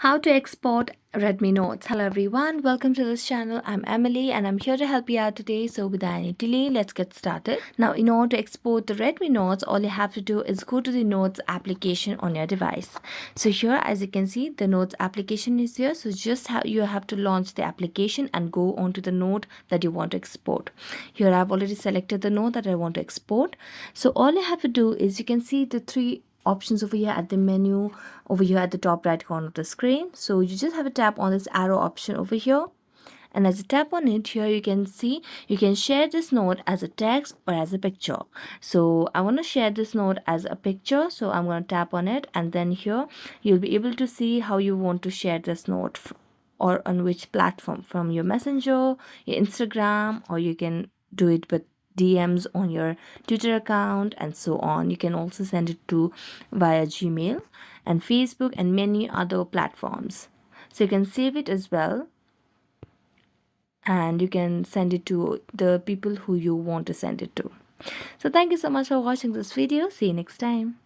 How to export Redmi Notes. Hello everyone, welcome to this channel. I'm Emily and I'm here to help you out today. So without any delay, let's get started. Now in order to export the Redmi Notes, all you have to do is go to the Notes application on your device. So here, as you can see, the Notes application is here. So you have to launch the application and go onto the note that you want to export. Here I've already selected the note that I want to export. So all you have to do is you can see the three options over here at the menu over here at the top right corner of the screen. So you just have to tap on this arrow option over here, and as you tap on it, here you can see you can share this note as a text or as a picture. So I want to share this note as a picture, so I'm going to tap on it, and then here you'll be able to see how you want to share this note or on which platform, from your messenger, your Instagram, or you can do it with DMs on your Twitter account and so on. You can also send it to via Gmail and Facebook and many other platforms. So you can save it as well, and you can send it to the people who you want to send it to. So thank you so much for watching this video. See you next time.